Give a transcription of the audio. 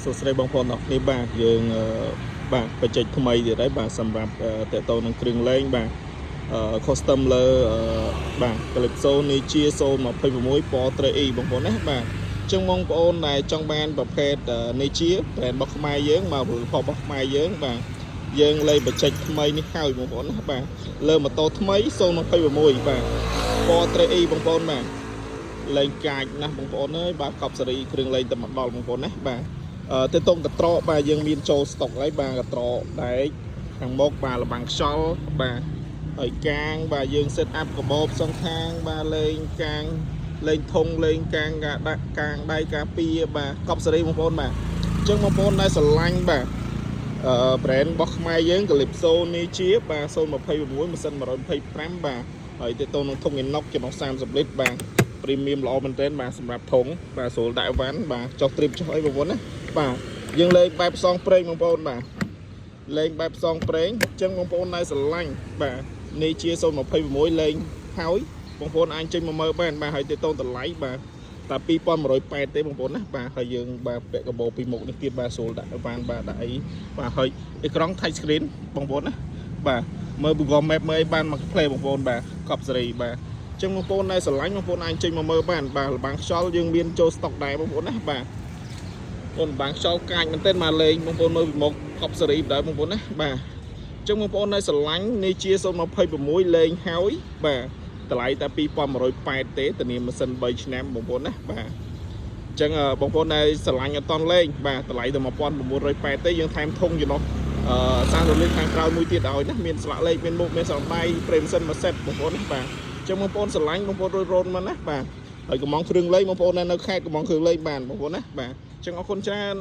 សួស្តីបងប្អូនអរគ្នាបាទយើងបាទបច្ចេកថ្មីទៀតហើយបាទសម្រាប់តេតូននឹងគ្រឿងលេងបាទcustom លើបាទ Calypso Ninja 026 Portrait E បងប្អូនណាបាទអញ្ចឹងបងប្អូនដែលចង់បានប្រភេទ Ninja ប្រភេទរបស់ខ្មែរយើងមកផលិតផលរបស់ខ្មែរយើងបាទយើងលេងបច្ចេកថ្មីនេះហើយបងប្អូនណាបាទលើម៉ូតូថ្មី026បាទ Portrait E បងប្អូនបាទលេងកាចណាស់បងប្អូនអើយបាទកប់សេរីគ្រឿងលេងតែមកដល់បងប្អូនណាបាទទៅតុងកត្រកបាទយើងមានចូលស្តុកហើយបាទកត្រកដែកខាងមុខបាទលបាំងខ្យល់បាទហើយកាងបាទយើង set up កាបោបសងខាងបាទលេងកាងលេងធុងលេងកាងដាក់កាងដៃការពារបាទកប់សេរីបងប្អូនបាទអញ្ចឹងបងប្អូនដែលស្រឡាញ់បាទbrand របស់ខ្មែរយើង Calypso Ninja បាទ026ម៉ាស៊ីន125បាទហើយទៅទៅនឹងធុង inox ចំណុះ30លីត្របាទpremium ល្អមែនទែនបាទសម្រាប់ធុងបាទស្រួលដាក់វ៉ាន់បាទចុះ trip ចុះអីបងប្អូនណាបាទយើងលេងបែបផ្សងប្រេងបងប្អូនបាទលេងបែបផ្សងប្រេងអញ្ចឹងបងប្អូនដែលស្រឡាញ់បាទនេះជា026លេងហើយបងប្អូនអាចចេញមកមើលបានបាទហើយទៅតម្លៃបាទតែ2180ទេបងប្អូនណាបាទហើយយើងបាទពាក់កាបូពីមុខនេះទៀតបាទស្រួលដាក់វ៉ាន់បាទដាក់អីបាទហើយអេក្រង់ touch screen បងប្អូនណាបាទមើល Google Map មើលអីបានមក play បងប្អូនបាទកប់សេរីបាទចឹងបងប្អូនដែលស្រឡាញ់បងប្អូនអាចចេញមកមើលបានបាទលបាំងខ្យល់យើងមានចូលស្តុកដែរបងប្អូនណាបាទបងលបាំងខ្យល់កាចមែនទែនមកលេងបងប្អូនមើលពីមុខកប់សេរីដែរបងប្អូនណាបាទចឹងបងប្អូនដែលស្រឡាញ់នេះជា026លេងហើយបាទតម្លៃតែ2180ទេធានាម៉ាស៊ីន3ឆ្នាំបងប្អូនណាបាទចឹងបងប្អូនដែលស្រឡាញ់អត់តន់លេងបាទតម្លៃតែ1980ទេយើងថែមធុងចំណុះ30លីត្រខាងក្រោយមួយទៀតឲ្យណាមានស្លាកលេខមានមុខមានស្រដៃប្រេមសិនមួយសេតបងប្អូនណាបាទចឹងបងប្អូនស្រឡាញ់បងប្អូនរត់មកណាបាទហើយកំងគ្រឿងលេងបងប្អូននៅខេត្តកំងគ្រឿងលេងបានបងប្អូនណាបាទចឹងអរគុណច្រើន